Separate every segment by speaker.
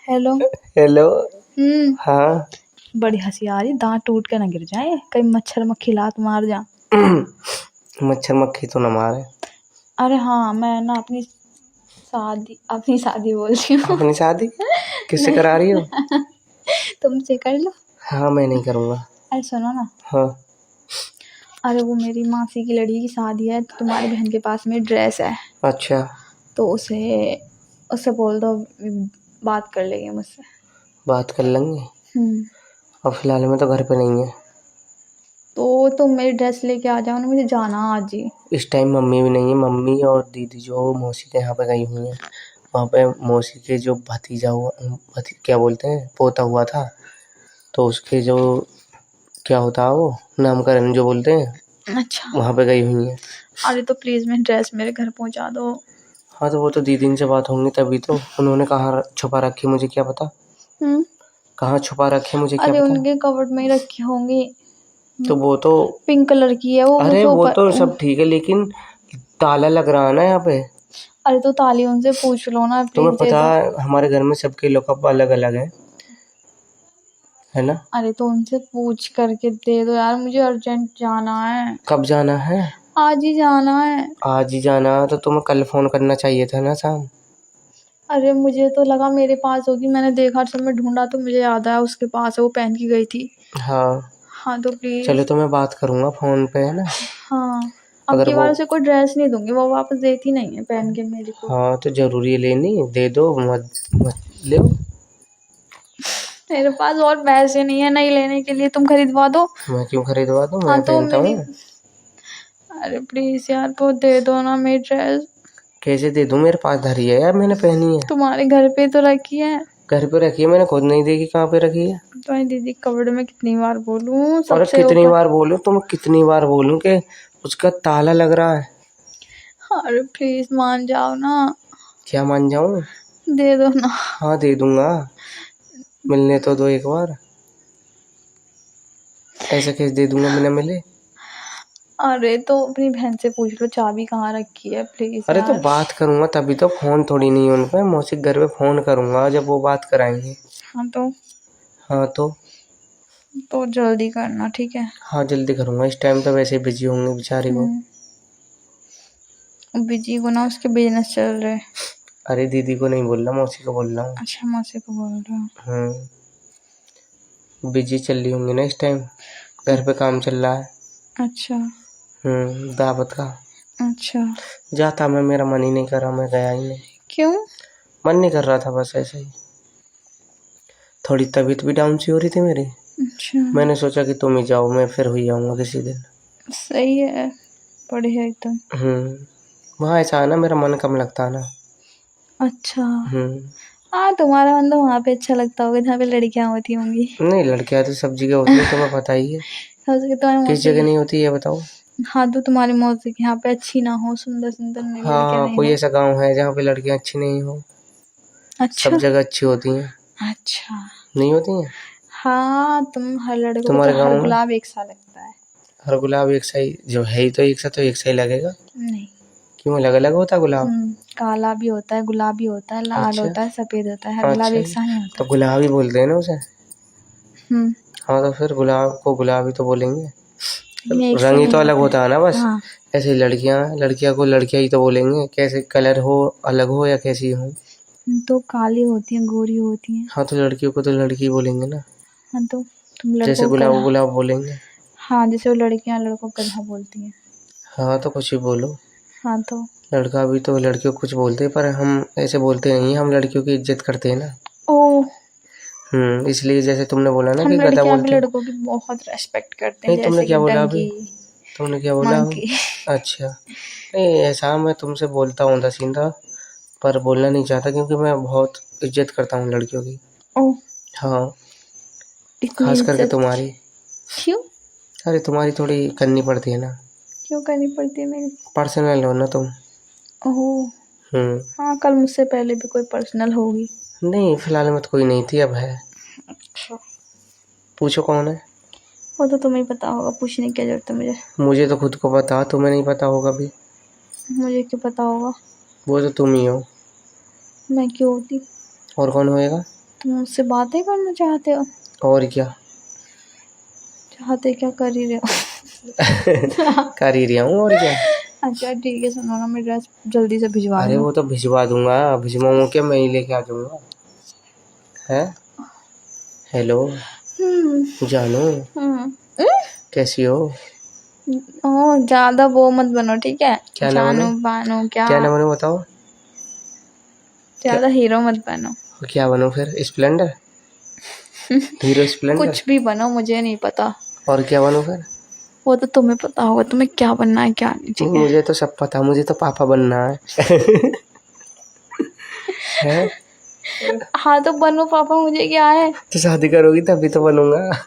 Speaker 1: Hello.
Speaker 2: Hello.
Speaker 1: हम्म।
Speaker 2: हाँ।
Speaker 1: बड़ी हंसी आ रही, दांत टूट के ना गिर जाए, कहीं मच्छर मक्खी लात मार जा।
Speaker 2: मच्छर मक्खी तो न मारे।
Speaker 1: अरे हाँ, मैं ना अपनी शादी बोल रही हूँ।
Speaker 2: अपनी शादी किससे
Speaker 1: नहीं,
Speaker 2: करा रही हो?
Speaker 1: तुमसे कर लो।
Speaker 2: हाँ, मैं नहीं करूँगा।
Speaker 1: अरे सुनो ना।
Speaker 2: हाँ।
Speaker 1: अरे वो मेरी मासी की लड़की की शादी है, तो तुम्हारी बहन के पास में ड्रेस है,
Speaker 2: अच्छा।
Speaker 1: तो उसे उससे बोल दो, बात कर लेंगे मुझसे।
Speaker 2: बात कर लेंगे। और फिलहाल में तो घर पे नहीं है।
Speaker 1: तो तुम मेरी ड्रेस लेके आ जाओ ना, मुझे जाना आज ही।
Speaker 2: इस टाइम मम्मी भी नहीं है। मम्मी और दीदी जो मौसी के यहाँ पे गई हुई हैं। वहाँ पे मौसी के जो भतीजा हुआ, क्या बोलते हैं, पोता हुआ था, तो उसके जो क्या होता है वो नामकरण जो बोलते हैं,
Speaker 1: अच्छा।
Speaker 2: वहाँ पे गई हुई हैं।
Speaker 1: अरे तो प्लीज़ मेरी ड्रेस मेरे घर पहुँचा दो।
Speaker 2: हाँ, तो वो तो दीदी से बात होंगी तभी तो। उन्होंने कहाँ छुपा रखी मुझे क्या पता। कहाँ छुपा रखे मुझे क्या
Speaker 1: अरे
Speaker 2: पता।
Speaker 1: उनके कबर्ड में ही रखी होंगी।
Speaker 2: तो वो तो
Speaker 1: पिंक कलर की है वो
Speaker 2: अरे
Speaker 1: मुझे
Speaker 2: वो
Speaker 1: ऊपर।
Speaker 2: तो सब ठीक है, लेकिन ताला लग रहा है ना यहाँ पे।
Speaker 1: अरे तो ताली उनसे पूछ लो ना,
Speaker 2: तुम्हें
Speaker 1: प्लीज दे
Speaker 2: पता
Speaker 1: दो।
Speaker 2: है हमारे घर में सबके लॉकअप अलग अलग है ना।
Speaker 1: अरे तो उनसे पूछ करके दे दो यार, मुझे अर्जेंट जाना है।
Speaker 2: कब जाना है?
Speaker 1: आज ही जाना है।
Speaker 2: आज ही जाना है तो तुम्हें कल फोन करना चाहिए था ना शाम।
Speaker 1: अरे मुझे तो लगा मेरे पास होगी, मैंने देखा सब में ढूंढा तो मुझे याद आया उसके पास है, वो पहन की गई थी।
Speaker 2: हाँ,
Speaker 1: हाँ तो
Speaker 2: चलो
Speaker 1: प्लीज।
Speaker 2: तो मैं बात करूँगा फोन पे, है ना।
Speaker 1: हाँ, अब
Speaker 2: अगर
Speaker 1: की
Speaker 2: वो
Speaker 1: बार उसे कोई ड्रेस नहीं दूंगी, वो वापस देती नहीं है पहन के मेरे को।
Speaker 2: हाँ, तो जरूरी है लेनी, दे दो, मत ले।
Speaker 1: मेरे पास और पैसे नहीं है नहीं लेने के लिए, तुम खरीदवा दो।
Speaker 2: मैं क्यों खरीदवा दूँ,
Speaker 1: हाँ
Speaker 2: मैं
Speaker 1: तो
Speaker 2: पहनता
Speaker 1: मेरी,
Speaker 2: हूँ।
Speaker 1: अरे प्लीज यार वो दे दो ना मेरी ड्रेस।
Speaker 2: कैसे दे दूँ, मेरे पास धरी है यार, मैंने पहनी है।
Speaker 1: तुम्हारे घर पे तो रखी है।
Speaker 2: घर पे रखी है, मैंने खुद नहीं देखी कहाँ पे रखी है।
Speaker 1: तुम्हारी दीदी कबड़ में कितनी बार बोलूं,
Speaker 2: और
Speaker 1: सबसे
Speaker 2: कितनी
Speaker 1: ऊपर।
Speaker 2: बार बोलूं, तुम कितनी बार बोलूं कि उसका ताला लग रहा है।
Speaker 1: अरे प्लीज मान जाओ ना।
Speaker 2: क्या मान जाऊं?
Speaker 1: दे दो ना।
Speaker 2: हाँ, दे दूंगा। मिलने तो दो एक बार। ऐसा कैसे दे दूंगा बिना मिले।
Speaker 1: अरे तो अपनी बहन से पूछ लो चाबी कहाँ रखी है, प्लीज
Speaker 2: अरे तो
Speaker 1: यार।
Speaker 2: बात करूंगा तभी तो, फोन थोड़ी नहीं है उन पे। मौसी के घर पे फोन करूंगा जब वो बात कराएंगे।
Speaker 1: हाँ तो।
Speaker 2: हाँ
Speaker 1: तो जल्दी करना, ठीक है।
Speaker 2: हाँ, जल्दी करूंगा। इस टाइम तो वैसे ही बिजी होंगे बेचारी को।
Speaker 1: बिजी को ना, उसके बिजनेस चल रहे।
Speaker 2: अरे दीदी को नहीं बोल रहा, मौसी को बोल रहा हूँ।
Speaker 1: अच्छा, मौसी को बोल रहा हूँ।
Speaker 2: बिजी चल रही होंगी ना इस टाइम। घर पे काम चल रहा है।
Speaker 1: अच्छा।
Speaker 2: दावत का।
Speaker 1: अच्छा।
Speaker 2: जाता मैं, मेरा मन ही नहीं कर रहा, मैं गया ही नहीं।
Speaker 1: क्यों?
Speaker 2: मन नहीं कर रहा था, बस ऐसे ही। थोड़ी तबीयत भी डाउन सी हो रही थी मेरी।
Speaker 1: अच्छा।
Speaker 2: मैंने सोचा कि तुम ही जाओ, मैं फिर हुई आऊँगा किसी दिन।
Speaker 1: सही है, बढ़िया एकदम।
Speaker 2: वहाँ ऐसा है ना, मेरा मन कम लगता है ना।
Speaker 1: अच्छा।
Speaker 2: हम्म
Speaker 1: हाँ, तुम्हारा मन तो वहाँ पे अच्छा लगता होगा जहाँ पे लड़कियाँ होती होंगी।
Speaker 2: नहीं, लड़कियां तो सब जगह होती है, तुम्हें पता ही है।
Speaker 1: हो सके तुम्हारी
Speaker 2: किस
Speaker 1: मौसी
Speaker 2: जगह
Speaker 1: की।
Speaker 2: नहीं होती है बताओ।
Speaker 1: हाँ तो तुम्हारी मौसी की यहाँ पे अच्छी ना हो, सुंदर सुंदर लड़कियाँ
Speaker 2: हाँ,
Speaker 1: नहीं
Speaker 2: कोई
Speaker 1: हो।
Speaker 2: ऐसा गांव है जहाँ पे लड़कियां अच्छी नहीं हो? सब
Speaker 1: अच्छा।
Speaker 2: जगह अच्छी होती हैं।
Speaker 1: अच्छा।
Speaker 2: नहीं होती हैं?
Speaker 1: हाँ, तुम हर लड़कों को तो
Speaker 2: तुम्हारे
Speaker 1: हर
Speaker 2: गांव में
Speaker 1: गुलाब एक सा लगता है।
Speaker 2: हर गुलाब एक सा ही जो है ही, तो एक सा तो एक सा ही लगेगा।
Speaker 1: नहीं।
Speaker 2: क्यों, अलग अलग होता है गुलाब?
Speaker 1: काला भी होता है, गुलाबी होता है, लाल
Speaker 2: अच्छा।
Speaker 1: होता है, सफेद होता है, हर गुलाब
Speaker 2: अच्छा,
Speaker 1: एक सा नहीं
Speaker 2: तो
Speaker 1: होता।
Speaker 2: गुलाब ही बोलते हैं ना उसे।
Speaker 1: हम्म।
Speaker 2: हाँ, तो फिर गुलाब को गुलाब ही तो बोलेंगे।
Speaker 1: लेकिन एक से
Speaker 2: रंग ही
Speaker 1: नहीं
Speaker 2: तो अलग
Speaker 1: होते।
Speaker 2: होता है ना बस।
Speaker 1: हाँ।
Speaker 2: ऐसे लड़कियां को लड़कियां ही तो बोलेंगे, कैसे कलर हो, अलग हो या कैसी हो।
Speaker 1: तो काली होती हैं, गोरी होती हैं।
Speaker 2: हाँ, तो लड़कियों को तो लड़की बोलेंगे ना।
Speaker 1: हाँ तो तुम
Speaker 2: जैसे
Speaker 1: लड़कों को
Speaker 2: गुलाब को
Speaker 1: गधा।
Speaker 2: गुलाब बोलेंगे।
Speaker 1: हाँ, जैसे वो लड़कियां लड़कों को गधा बोलती हैं।
Speaker 2: हाँ, तो कुछ भी बोलो।
Speaker 1: हाँ तो।
Speaker 2: लड़का भी तो लड़कियों को कुछ बोलते हैं, पर हम ऐसे बोलते नहीं, हम लड़कियों की इज्जत करते हैं ना।
Speaker 1: ओ।
Speaker 2: इसलिए जैसे तुमने बोला ना कि
Speaker 1: हम
Speaker 2: गधा
Speaker 1: लड़कियां भी
Speaker 2: बोलते हैं।
Speaker 1: लड़कों की बहुत रेस्पेक्ट करते हैं,
Speaker 2: नहीं, तुमने
Speaker 1: जैसे कि
Speaker 2: क्या बोला अभी?
Speaker 1: डंकी,
Speaker 2: तुमने क्या बोला अभी?
Speaker 1: मंकी।
Speaker 2: अच्छा। नहीं, ऐसा मैं तुमसे बोलता हूँ दसींदा, पर बोलना नहीं चाहता क्योंकि मैं बहुत इज्जत करता हूँ लड़कियों की।
Speaker 1: ओ।
Speaker 2: हाँ,
Speaker 1: इतनी
Speaker 2: खास करके
Speaker 1: इज्जत।
Speaker 2: तुम्हारी।
Speaker 1: क्यों?
Speaker 2: अरे तुम्हारी थोड़ी करनी पड़ती है ना।
Speaker 1: क्यों करनी पड़ती है मेरी?
Speaker 2: पर्सनल हो ना तुम।
Speaker 1: ओह।
Speaker 2: हम्म
Speaker 1: हाँ, कल मुझसे पहले भी कोई पर्सनल होगी।
Speaker 2: नहीं, फिलहाल में तो कोई नहीं थी, अब है।
Speaker 1: अच्छा।
Speaker 2: पूछो कौन है।
Speaker 1: वो तो तुम्हें पता होगा, पूछने की क्या जरूरत है मुझे।
Speaker 2: मुझे तो खुद को पता, तुम्हें नहीं पता होगा भी।
Speaker 1: मुझे क्यों पता होगा?
Speaker 2: वो तो तुम ही हो।
Speaker 1: मैं क्यों होती?
Speaker 2: और कौन होएगा?
Speaker 1: तुम मुझसे बातें करना चाहते हो?
Speaker 2: और क्या
Speaker 1: चाहते क्या कर ही रहे हो?
Speaker 2: कर ही रहा हूँ, और क्या।
Speaker 1: अच्छा ठीक है, सुनो ना, मेरी ड्रेस जल्दी से भिजवा
Speaker 2: अरे
Speaker 1: दो।
Speaker 2: वो तो भिजवा दूंगा, भिजवाऊंगा क्या, मैं ही लेके आ जाऊंगा। है हेलो जानू, कैसी हो?
Speaker 1: ओ ज्यादा वो मत बनो, ठीक है?
Speaker 2: क्या ना
Speaker 1: जानू
Speaker 2: बनूं?
Speaker 1: बानो क्या
Speaker 2: क्या ना बनूं बताओ?
Speaker 1: ज्यादा हीरो मत बनो।
Speaker 2: क्या बनूं फिर? स्प्लेंडर? Hero Splendor?
Speaker 1: कुछ भी बनो, मुझे नहीं पता।
Speaker 2: और क्या बनूं फिर?
Speaker 1: वो तो तुम्हें पता होगा तुम्हें क्या बनना है क्या नहीं, ठीक है?
Speaker 2: मुझे तो सब पता, मुझे तो पापा बनना है। है?
Speaker 1: हाँ तो बनो पापा, मुझे क्या है?
Speaker 2: तो शादी करोगी तभी तो बनूंगा।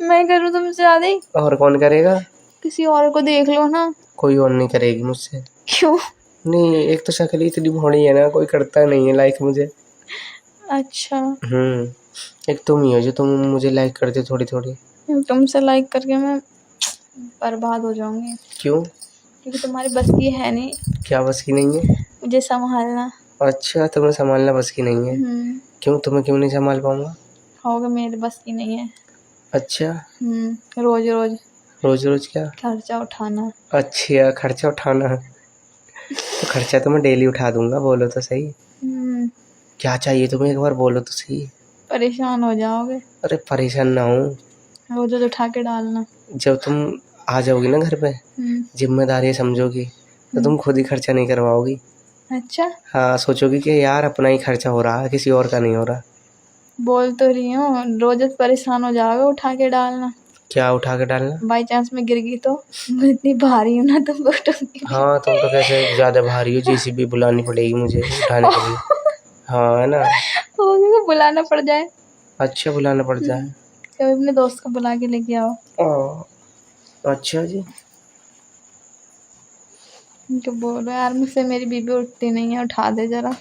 Speaker 1: मैं करूँ तुमसे शादी?
Speaker 2: और कौन करेगा?
Speaker 1: किसी और को देख लो ना।
Speaker 2: कोई और नहीं करेगी मुझसे।
Speaker 1: क्यों?
Speaker 2: नहीं, एक तो शक्ल ही इतनी भोड़ी है ना, कोई करता नहीं है लाइक मुझे।
Speaker 1: अच्छा,
Speaker 2: एक तुम ही हो जो तुम मुझे लाइक करते थोड़ी थोड़ी।
Speaker 1: तुमसे लाइक करके मैं बर्बाद हो जाऊंगी,
Speaker 2: क्यों?
Speaker 1: क्योंकि तुम्हारी बस की है नहीं
Speaker 2: क्या बस की नहीं है?
Speaker 1: मुझे संभालना।
Speaker 2: अच्छा, तुम्हें संभालना बस की नहीं है? क्यों, तुम्हें क्यों नहीं संभाल पाऊंगा?
Speaker 1: होगा मेरे बस की नहीं है।
Speaker 2: अच्छा,
Speaker 1: रोज रोज
Speaker 2: रोज रोज क्या?
Speaker 1: खर्चा उठाना।
Speaker 2: अच्छा, खर्चा उठाना। तो खर्चा तो मैं डेली उठा दूंगा, बोलो तो सही। क्या चाहिए तुम्हें, एक बार बोलो तो सही।
Speaker 1: परेशान हो जाओगे।
Speaker 2: अरे परेशान ना हूँ,
Speaker 1: रोज रोज उठा के डालना।
Speaker 2: जब तुम आ जाओगी ना घर पे, जिम्मेदारी समझोगी, तो तुम खुद ही खर्चा नहीं करवाओगी।
Speaker 1: अच्छा,
Speaker 2: हाँ, सोचोगी कि यार अपना ही खर्चा हो रहा है, किसी और का नहीं हो रहा।
Speaker 1: बोल तो रही हूँ, रोज परेशान हो जाओगे उठा के डालना।
Speaker 2: क्या उठा के डालना?
Speaker 1: बाई चांस में गिर गई तो? मैं इतनी भारी हूँ ना, तुमको उठाऊंगी।
Speaker 2: हाँ, तुम तो कैसे ज़्यादा भारी हो, जेसीबी बुलानी पड़ेगी मुझे उठाने के लिए। हाँ, है ना?
Speaker 1: तो बुलाना पड़ जाए।
Speaker 2: अच्छा, बुलाना पड़ जाए।
Speaker 1: कभी अपने दोस्त को बुला के लेके आओ।
Speaker 2: अच्छा जी।
Speaker 1: तो बोलो यार, मुझसे मेरी बीबी उठती नहीं है, उठा दे जरा।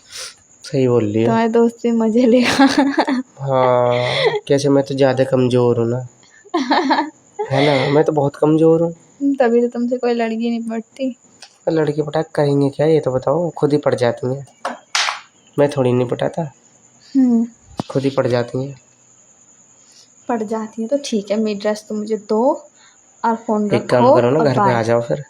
Speaker 2: सही बोल रही हो।
Speaker 1: तुम्हारे दोस्त भी मजे लेगा।
Speaker 2: हाँ, कैसे, मैं तो ज़्यादा कमज़ोर हूँ ना, है ना? मैं तो बहुत कमज़ोर हूँ।
Speaker 1: तभी तो तुमसे कोई लड़की नहीं पड़ती।
Speaker 2: लड़की पटाख करेंगे क्या, ये तो बताओ? खुद ही पड़ जाती हैं, मैं थोड़ी नहीं पटाता, खुद ही पड़ जाती हैं।
Speaker 1: पड़ जाती है तो ठीक है, मेरी ड्रेस तो मुझे दो और फोन रखो।
Speaker 2: एक काम करो ना, घर पे आ जाओ फिर।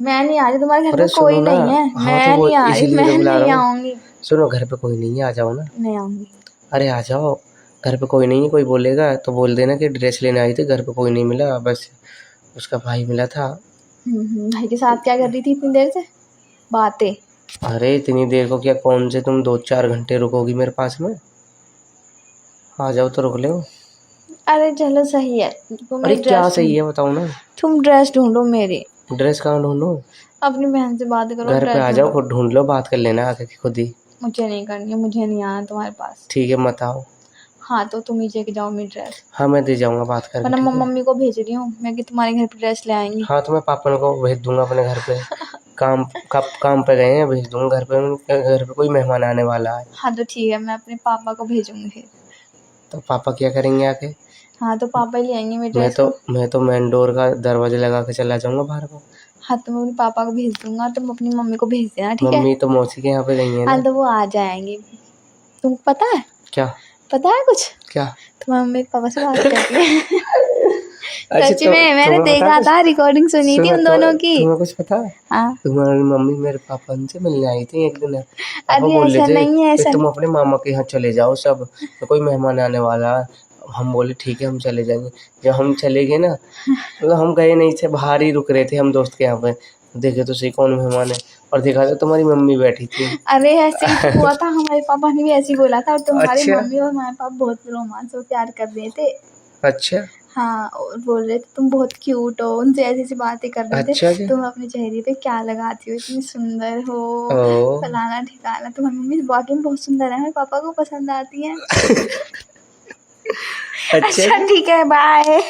Speaker 1: मैं नहीं आ रही, तुम्हारे घर
Speaker 2: अरे
Speaker 1: में कोई
Speaker 2: सुनो ना,
Speaker 1: नहीं है।
Speaker 2: हाँ
Speaker 1: मैं
Speaker 2: तो
Speaker 1: नहीं आ रही,
Speaker 2: इसीलिए
Speaker 1: मैं
Speaker 2: तो बुला
Speaker 1: नहीं
Speaker 2: रहा हूँ।
Speaker 1: आऊंगी।
Speaker 2: सुनो, घर पे कोई नहीं है, आ जाओ ना।
Speaker 1: नहीं आऊंगी।
Speaker 2: अरे आ जाओ, घर पे कोई नहीं है, कोई बोलेगा तो बोल देना कि ड्रेस लेने आई थी, घर पे कोई नहीं मिला, बस उसका भाई मिला था।
Speaker 1: भाई के साथ क्या कर रही थी इतनी देर से? बातें।
Speaker 2: अरे इतनी देर को क्या, कौन से तुम 2-4 घंटे रुकोगी मेरे पास में? आ जाओ तो रुक लो।
Speaker 1: अरे चलो सही है, तुम
Speaker 2: अरे
Speaker 1: मेरी
Speaker 2: क्या
Speaker 1: ड्रेस
Speaker 2: सही है बताओ ना?
Speaker 1: तुम ड्रेस ढूंढो मेरी।
Speaker 2: ड्रेस कहाँ ढूंढूं?
Speaker 1: अपनी बहन से बात करो,
Speaker 2: घर पे
Speaker 1: ड्रेस
Speaker 2: आ जाओ, खुद ढूंढ लो, बात कर लेना आके खुद ही।
Speaker 1: मुझे नहीं करनी है, मुझे नहीं आना तुम्हारे पास।
Speaker 2: ठीक है, मत आओ।
Speaker 1: हाँ तो तुम ही लेके जाओ मेरी ड्रेस,
Speaker 2: हाँ, मैं दे जाऊंगा बात करके,
Speaker 1: वरना
Speaker 2: ठीक
Speaker 1: मैं
Speaker 2: है?
Speaker 1: मम्मी को भेज रही हूँ मैं कि तुम्हारे घर पे ड्रेस ले आएंगी।
Speaker 2: हाँ, तो मैं पापा को भेज दूंगा अपने घर पे। काम पे गए हैं, भेज दूंगा घर पे, उनके घर पे कोई मेहमान आने वाला है।
Speaker 1: हाँ तो ठीक है, मैं अपने पापा को भेजूंगी फिर।
Speaker 2: तो पापा क्या करेंगे आके?
Speaker 1: हाँ तो पापा ही ले आएंगे मेरी ड्रेस को।
Speaker 2: मैं तो मेन डोर का दरवाजा लगा के चला जाऊंगा बाहर को।
Speaker 1: हाँ तो मैं अपने पापा को भेज दूंगा, तुम अपनी मम्मी को भेज देना, ठीक है?
Speaker 2: मम्मी तो मौसी के यहाँ पे गई है
Speaker 1: हाँ
Speaker 2: ना।
Speaker 1: तो वो आ जाएंगे। तुमको पता है?
Speaker 2: क्या?
Speaker 1: पता है कुछ?
Speaker 2: क्या?
Speaker 1: तुम्हारी मम्मी पापा से बात करती है।
Speaker 2: अच्छा,
Speaker 1: सच में मैंने
Speaker 2: तुम्हें पता
Speaker 1: देखा
Speaker 2: कुछ?
Speaker 1: था, रिकॉर्डिंग सुनी थी उन दोनों की।
Speaker 2: तुम्हें कुछ पता है?
Speaker 1: हाँ।
Speaker 2: तुम्हारी मम्मी मेरे पापा से मिलने आई थी एक दिन। पापा
Speaker 1: अरे
Speaker 2: बोल
Speaker 1: ऐसा
Speaker 2: रहे
Speaker 1: नहीं है,
Speaker 2: थे
Speaker 1: ऐसा
Speaker 2: तुम अपने मामा के यहाँ चले जाओ, सब तो कोई मेहमान आने वाला है। हम बोले ठीक है, हम चले जाएंगे। जब हम चले गए ना, तो हम गए नहीं थे, बाहर ही रुक रहे थे हम दोस्त के यहाँ पे। देखे तो सही कौन मेहमान है, और देखा तो तुम्हारी मम्मी बैठी थी।
Speaker 1: अरे ऐसे ही हुआ था, हमारे पापा ने भी ऐसे ही बोला था, और तुम्हारी
Speaker 2: अच्छा।
Speaker 1: मम्मी और हमारे पापा बहुत रोमांस और प्यार कर रहे थे।
Speaker 2: अच्छा।
Speaker 1: हाँ, और बोल रहे थे तुम बहुत क्यूट हो, उनसे ऐसी ऐसी बातें कर रहे
Speaker 2: अच्छा
Speaker 1: थे।
Speaker 2: जी।
Speaker 1: तुम अपने चेहरे पे क्या लगाती हो, इतनी सुंदर हो,
Speaker 2: ओ।
Speaker 1: फलाना ठिकाना। तुम्हारी मम्मी वाकई में बहुत सुंदर है, मेरे पापा को पसंद आती है।
Speaker 2: अच्छा
Speaker 1: अच्छा ठीक है, बाय।